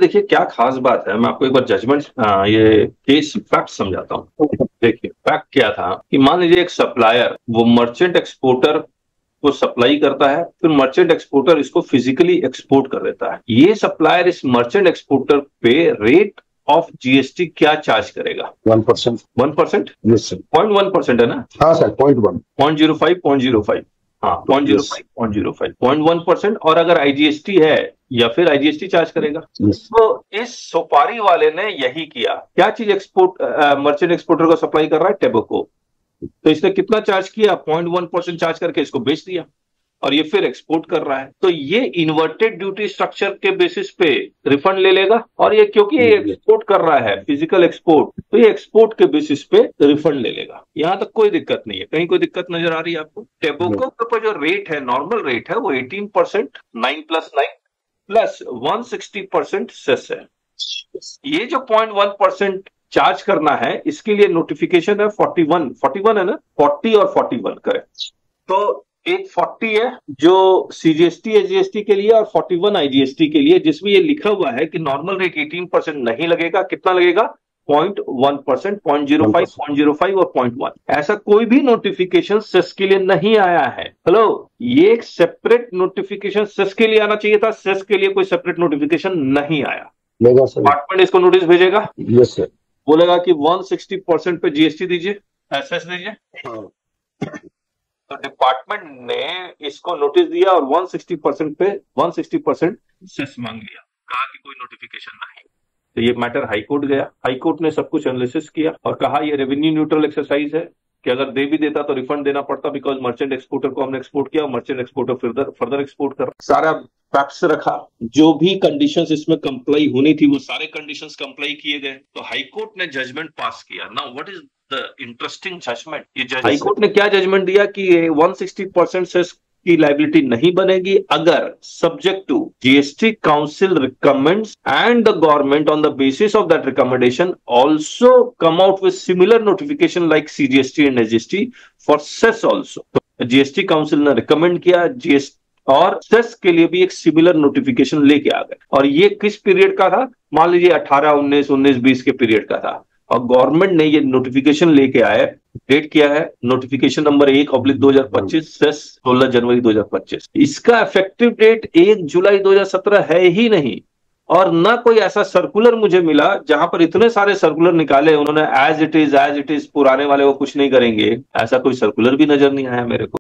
देखिए क्या खास बात है, मैं आपको एक बार जजमेंट ये केस फैक्ट समझाता हूँ। देखिए फैक्ट क्या था कि मान लीजिए एक सप्लायर वो मर्चेंट एक्सपोर्टर को सप्लाई करता है, फिर मर्चेंट एक्सपोर्टर इसको फिजिकली एक्सपोर्ट कर देता है। ये सप्लायर इस मर्चेंट एक्सपोर्टर पे रेट ऑफ जीएसटी क्या चार्ज करेगा? 1%। 1%? Yes sir. 0.1% है ना? हाँ सर, 0.1। 0.05, 0.05, हाँ 0.05, 0.05, 0.1%। और अगर आईजीएसटी है या फिर आईजीएसटी चार्ज करेगा। तो इस सुपारी वाले ने यही किया। क्या चीज एक्सपोर्ट मर्चेंट एक्सपोर्टर को सप्लाई कर रहा है? टेबको। तो इसने कितना चार्ज किया? 0.1% चार्ज करके इसको बेच दिया और ये फिर एक्सपोर्ट कर रहा है। तो ये इन्वर्टेड ड्यूटी स्ट्रक्चर के बेसिस पे रिफंड ले लेगा। और ये क्योंकि ये एक्सपोर्ट कर रहा है, फिजिकल एक्सपोर्ट, तो ये एक्सपोर्ट के बेसिस पे रिफंड ले लेगा। यहां तक कोई दिक्कत नहीं है। कहीं कोई दिक्कत नजर आ रही है आपको? टेबको के ऊपर जो रेट है, नॉर्मल रेट है, वो 18%, 9+9 प्लस 160% सेस है। ये जो 0.1% चार्ज करना है, इसके लिए नोटिफिकेशन है 41 है ना, 40 और 41 करेक्ट। तो एक 40 है जो सीजीएसटी एसजीएसटी के लिए और 41 आईजीएसटी के लिए, जिसमें ये लिखा हुआ है कि नॉर्मल रेट 18% नहीं लगेगा। कितना लगेगा? 0.1%, 0.05, 0.05 और 0.1। ऐसा कोई भी नोटिफिकेशन सेस के लिए नहीं आया है। हेलो, ये एक सेपरेट नोटिफिकेशन सेस के लिए आना चाहिए था। सेस के लिए कोई सेपरेट नोटिफिकेशन नहीं आया। डिपार्टमेंट इसको नोटिस भेजेगा। Yes sir. बोलेगा कि 160% पे जीएसटी दीजिए, एसएस दीजिए। तो डिपार्टमेंट ने इसको नोटिस दिया और 160% पे 160% सेस मांग लिया। कहा कि कोई नोटिफिकेशन नहीं। तो ये मैटर हाईकोर्ट गया। हाईकोर्ट ने सब कुछ एनालिसिस किया और कहा ये रेवेन्यू न्यूट्रल एक्सरसाइज है कि अगर दे भी देता तो रिफंड देना पड़ता, बिकॉज मर्चेंट एक्सपोर्टर को हमने एक्सपोर्ट किया और मर्चेंट एक्सपोर्टर फर्दर एक्सपोर्ट कर रहा। सारा फैक्ट्स रखा, जो भी कंडीशंस इसमें कंप्लाई होनी थी वो सारे कंडीशंस कंप्लाई किए गए। तो हाईकोर्ट ने जजमेंट पास किया। Now what is the interesting judgement? ये हाईकोर्ट ने क्या जजमेंट दिया कि 160% से की लाइबिलिटी नहीं बनेगी अगर subject to GST council recommends and the government on the basis of that recommendation also come out with similar notification like CGST and SGST for cess also. GST council ने recommend किया, GST और cess के लिए भी एक similar notification लेके आ गए। और ये किस पीरियड का था? मान लीजिए 18, 19, 19, 20 के पीरियड का था। और गवर्नमेंट ने ये नोटिफिकेशन लेके आए। डेट किया है नोटिफिकेशन नंबर 1/2025, सेस 16 जनवरी 2025। इसका इफेक्टिव डेट 1 जुलाई 2017 है ही नहीं। और ना कोई ऐसा सर्कुलर मुझे मिला जहां पर इतने सारे सर्कुलर निकाले उन्होंने, एज इट इज पुराने वाले वो कुछ नहीं करेंगे, ऐसा कोई सर्कुलर भी नजर नहीं आया मेरे को।